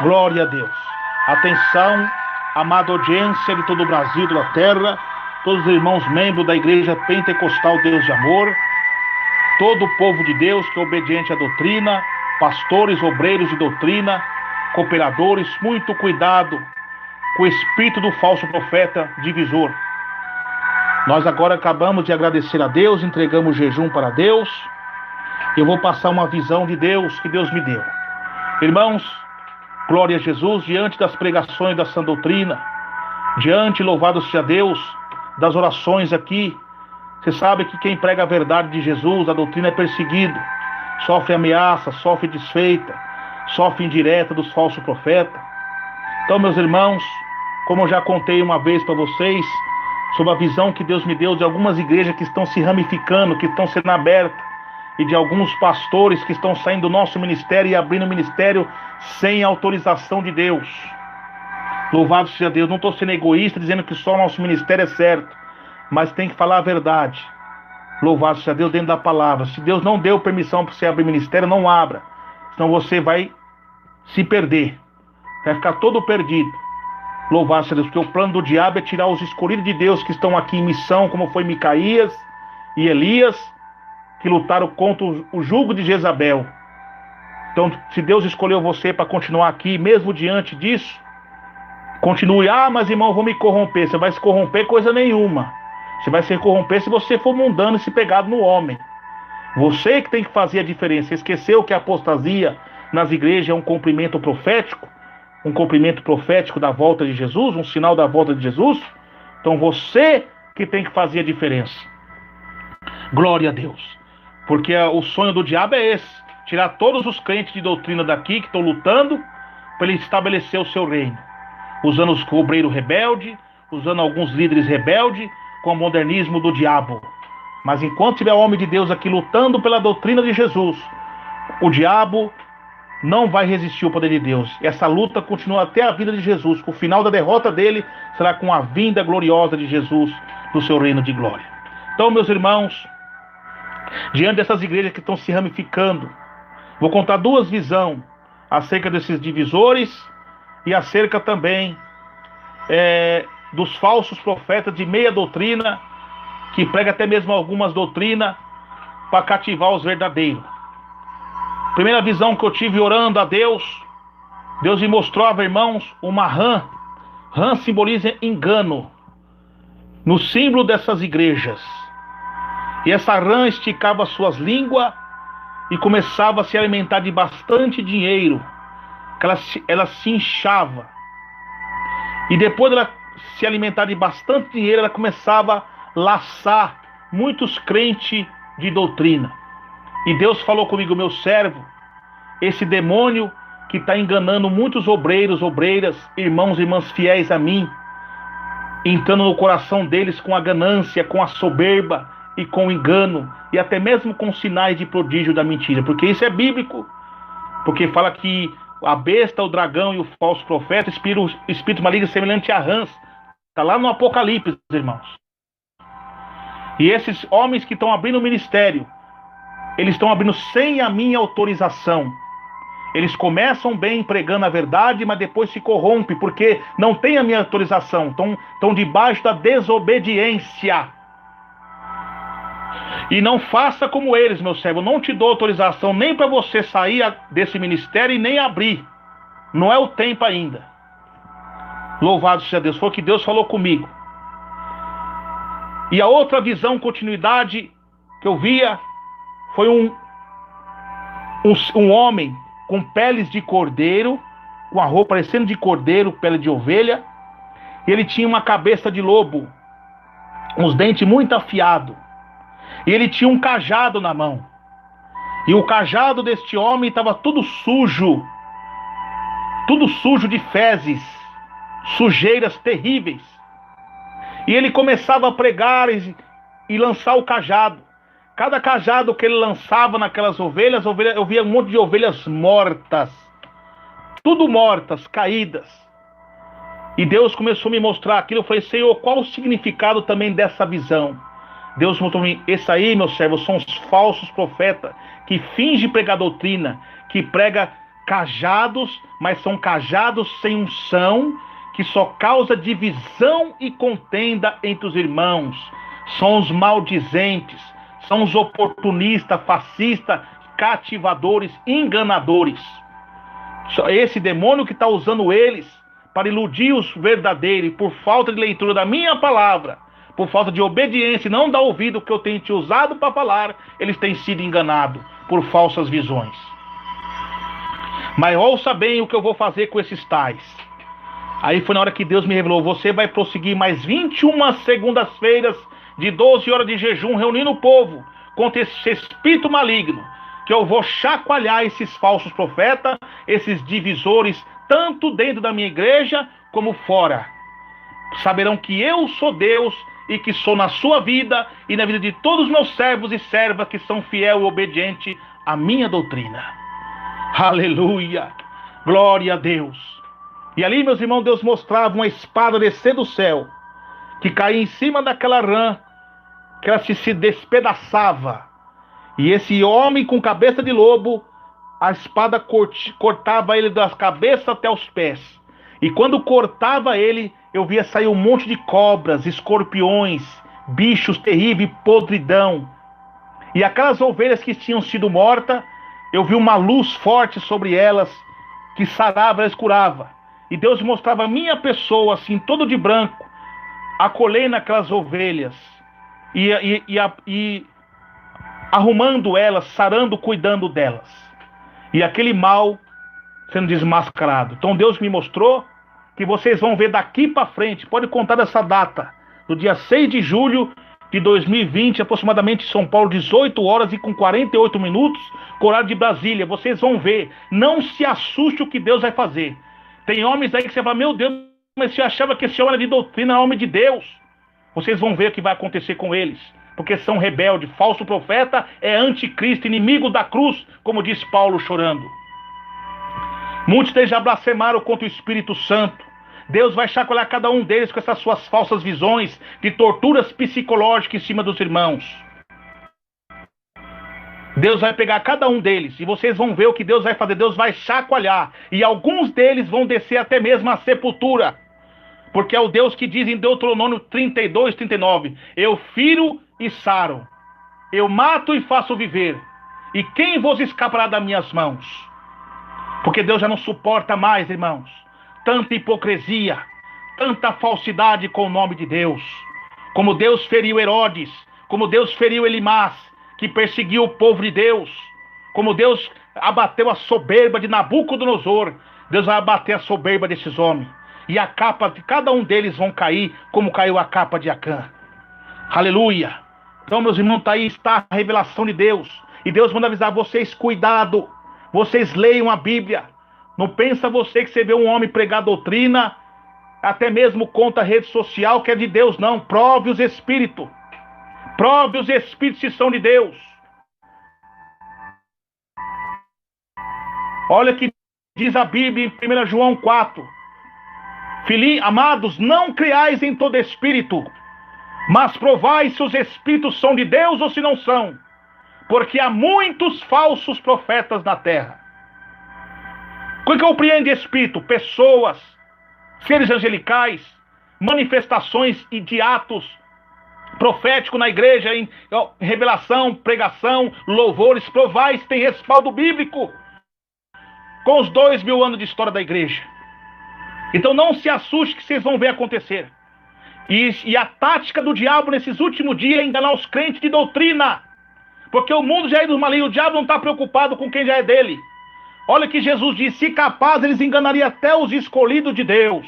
Glória a Deus. Atenção, amada audiência de todo o Brasil, da terra, todos os irmãos membros da Igreja Pentecostal Deus de Amor, todo o povo de Deus que é obediente à doutrina, pastores, obreiros de doutrina, cooperadores, muito cuidado com o espírito do falso profeta divisor. Nós agora acabamos de agradecer a Deus, entregamos jejum para Deus. Eu vou passar uma visão de Deus que Deus me deu. Irmãos, glória a Jesus, diante das pregações da sã doutrina, diante, louvado seja Deus, das orações aqui, você sabe que quem prega a verdade de Jesus, a doutrina, é perseguido, sofre ameaça, sofre desfeita, sofre indireta dos falsos profetas. Então, meus irmãos, como eu já contei uma vez para vocês, sobre a visão que Deus me deu de algumas igrejas que estão se ramificando, que estão sendo abertas, e de alguns pastores que estão saindo do nosso ministério e abrindo o ministério sem autorização de Deus. Louvado seja Deus. Não estou sendo egoísta dizendo que só o nosso ministério é certo, mas tem que falar a verdade. Louvado seja Deus dentro da palavra. Se Deus não deu permissão para você abrir ministério, não abra, senão você vai se perder, vai ficar todo perdido. Louvado seja Deus, porque o plano do diabo é tirar os escolhidos de Deus que estão aqui em missão, como foi Micaías e Elias, que lutaram contra o jugo de Jezabel. Então, se Deus escolheu você para continuar aqui, mesmo diante disso, continue. Mas irmão, eu vou me corromper. Você vai se corromper coisa nenhuma. Você vai se corromper se você for mundano e se pegado no homem. Você que tem que fazer a diferença. Esqueceu que a apostasia nas igrejas é um cumprimento profético? Um cumprimento profético da volta de Jesus? Um sinal da volta de Jesus? Então você que tem que fazer a diferença. Glória a Deus. Porque o sonho do diabo é esse: tirar todos os crentes de doutrina daqui que estão lutando para ele estabelecer o seu reino, usando os obreiros rebeldes, usando alguns líderes rebeldes, com o modernismo do diabo. Mas enquanto tiver homem de Deus aqui lutando pela doutrina de Jesus, o diabo não vai resistir ao poder de Deus. Essa luta continua até a vida de Jesus. O final da derrota dele será com a vinda gloriosa de Jesus no seu reino de glória. Então, meus irmãos, diante dessas igrejas que estão se ramificando, vou contar duas visões acerca desses divisores e acerca também dos falsos profetas de meia doutrina, que prega até mesmo algumas doutrinas para cativar os verdadeiros. Primeira visão que eu tive orando a Deus, Deus me mostrava, irmãos, uma rã. Rã simboliza engano no símbolo dessas igrejas. E essa rã esticava suas línguas e começava a se alimentar de bastante dinheiro. Ela se inchava. E depois dela se alimentar de bastante dinheiro, ela começava a laçar muitos crentes de doutrina. E Deus falou comigo: meu servo, esse demônio que está enganando muitos obreiros, obreiras, irmãos e irmãs fiéis a mim, entrando no coração deles com a ganância, com a soberba e com o engano, e até mesmo com sinais de prodígio da mentira, porque isso é bíblico, porque fala que a besta, o dragão e o falso profeta, espírito maligno semelhante a rãs, está lá no Apocalipse, irmãos. E esses homens que estão abrindo o ministério, eles estão abrindo sem a minha autorização. Eles começam bem pregando a verdade, mas depois se corrompem, porque não tem a minha autorização, estão debaixo da desobediência. E não faça como eles, meu servo. Não te dou autorização nem para você sair desse ministério e nem abrir. Não é o tempo ainda. Louvado seja Deus. Foi o que Deus falou comigo. E a outra visão, continuidade, que eu via, foi um homem com peles de cordeiro, com a roupa parecendo de cordeiro, pele de ovelha. E ele tinha uma cabeça de lobo, uns dentes muito afiados. E ele tinha um cajado na mão. E o cajado deste homem estava tudo sujo de fezes, sujeiras terríveis. E ele começava a pregar e lançar o cajado. Cada cajado que ele lançava naquelas ovelhas, eu via um monte de ovelhas mortas. Tudo mortas, caídas. E Deus começou a me mostrar aquilo. Eu falei: Senhor, qual o significado também dessa visão? Deus mostrou-me: esse aí, meu servo, são os falsos profetas que fingem pregar doutrina, que prega cajados, mas são cajados sem unção, que só causa divisão e contenda entre os irmãos. São os maldizentes, são os oportunistas, fascistas, cativadores, enganadores. Esse demônio que está usando eles para iludir os verdadeiros, e por falta de leitura da minha palavra, por falta de obediência e não dar ouvido que eu tenho te usado para falar, eles têm sido enganados por falsas visões. Mas ouça bem o que eu vou fazer com esses tais. Aí foi na hora que Deus me revelou: você vai prosseguir mais 21 segundas-feiras de 12 horas de jejum, reunindo o povo contra esse espírito maligno, que eu vou chacoalhar esses falsos profetas, esses divisores, tanto dentro da minha igreja como fora. Saberão que eu sou Deus e que sou na sua vida e na vida de todos os meus servos e servas que são fiel e obediente à minha doutrina. Aleluia! Glória a Deus! E ali, meus irmãos, Deus mostrava uma espada descer do céu, que caía em cima daquela rã, que ela se despedaçava. E esse homem com cabeça de lobo, a espada cortava ele das cabeças até os pés. E quando cortava ele, eu via sair um monte de cobras, escorpiões, bichos terríveis, podridão. E aquelas ovelhas que tinham sido mortas, eu vi uma luz forte sobre elas, que sarava, elas curava. E Deus mostrava a minha pessoa, assim, todo de branco, acolhendo aquelas ovelhas, e arrumando elas, sarando, cuidando delas. E aquele mal sendo desmascarado. Então Deus me mostrou que vocês vão ver daqui para frente, pode contar dessa data, do dia 6 de julho de 2020, aproximadamente em São Paulo, 18 horas e com 48 minutos, com horário de Brasília. Vocês vão ver, não se assuste o que Deus vai fazer. Tem homens aí que você fala: meu Deus, mas você achava que esse homem era de doutrina, homem de Deus. Vocês vão ver o que vai acontecer com eles, porque são rebeldes. Falso profeta é anticristo, inimigo da cruz, como diz Paulo chorando. Muitos deles já blasfemaram contra o Espírito Santo. Deus vai chacoalhar cada um deles com essas suas falsas visões de torturas psicológicas em cima dos irmãos. Deus vai pegar cada um deles e vocês vão ver o que Deus vai fazer. Deus vai chacoalhar, e alguns deles vão descer até mesmo a sepultura, porque é o Deus que diz em Deuteronômio 32, 39: eu firo e saro, eu mato e faço viver, e quem vos escapará das minhas mãos? Porque Deus já não suporta mais, irmãos, tanta hipocrisia, tanta falsidade com o nome de Deus. Como Deus feriu Herodes, como Deus feriu Elimás, que perseguiu o povo de Deus, como Deus abateu a soberba de Nabucodonosor, Deus vai abater a soberba desses homens, e a capa de cada um deles vão cair, como caiu a capa de Acã. Aleluia! Então, meus irmãos, aí está a revelação de Deus, e Deus manda avisar vocês: cuidado, vocês leiam a Bíblia. Não pensa você que você vê um homem pregar doutrina, até mesmo contra a rede social, que é de Deus. Não, prove os espíritos. Prove os espíritos se são de Deus. Olha que diz a Bíblia em 1 João 4. Filhinhos, amados, não creais em todo espírito, mas provai se os espíritos são de Deus ou se não são, porque há muitos falsos profetas na terra. O que compreende espírito? Pessoas, seres angelicais, manifestações e de atos proféticos na igreja, em revelação, pregação, louvores. Provai se tem respaldo bíblico com os 2000 anos de história da igreja. Então não se assuste que vocês vão ver acontecer. E a tática do diabo nesses últimos dias é enganar os crentes de doutrina, porque o mundo já é dos malignos. O diabo não está preocupado com quem já é dele. Olha que Jesus disse: se capaz, eles enganariam até os escolhidos de Deus.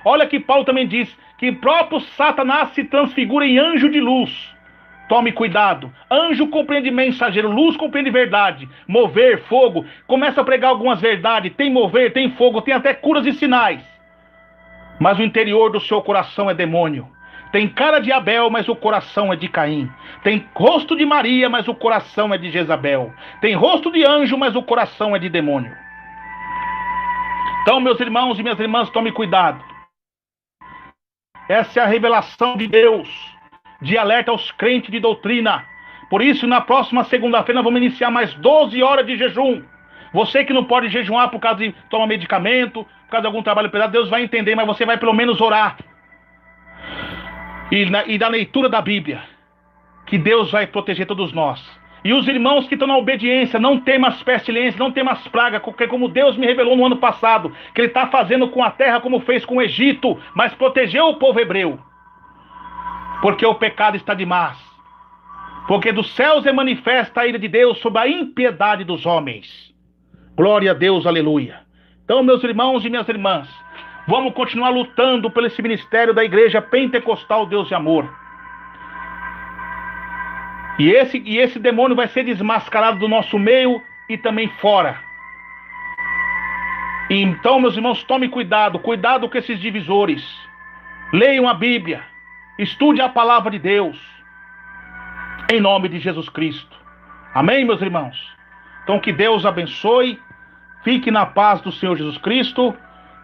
Olha que Paulo também diz que próprio Satanás se transfigura em anjo de luz. Tome cuidado. Anjo compreende mensageiro, luz compreende verdade, mover, fogo. Começa a pregar algumas verdades, tem mover, tem fogo, tem até curas e sinais. Mas o interior do seu coração é demônio. Tem cara de Abel, mas o coração é de Caim. Tem rosto de Maria, mas o coração é de Jezabel. Tem rosto de anjo, mas o coração é de demônio. Então, meus irmãos e minhas irmãs, tome cuidado. Essa é a revelação de Deus, de alerta aos crentes de doutrina. Por isso, na próxima segunda-feira, nós vamos iniciar mais 12 horas de jejum. Você que não pode jejuar por causa de tomar medicamento, por causa de algum trabalho pesado, Deus vai entender, mas você vai pelo menos orar. E na leitura da Bíblia, que Deus vai proteger todos nós. E os irmãos que estão na obediência, não tem mais pestilência, não tem mais praga, porque como Deus me revelou no ano passado, que Ele está fazendo com a terra como fez com o Egito, mas protegeu o povo hebreu. Porque o pecado está demais. Porque dos céus é manifesta a ira de Deus sobre a impiedade dos homens. Glória a Deus, aleluia. Então, meus irmãos e minhas irmãs, vamos continuar lutando por esse ministério da Igreja Pentecostal Deus de Amor. E esse demônio vai ser desmascarado do nosso meio e também fora. E então, meus irmãos, tome cuidado com esses divisores. Leiam a Bíblia, estude a palavra de Deus, em nome de Jesus Cristo. Amém, meus irmãos? Então, que Deus abençoe, fique na paz do Senhor Jesus Cristo.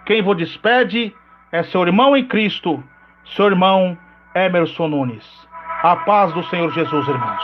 Quem vos despede é seu irmão em Cristo, seu irmão Emerson Nunes. A paz do Senhor Jesus, irmãos.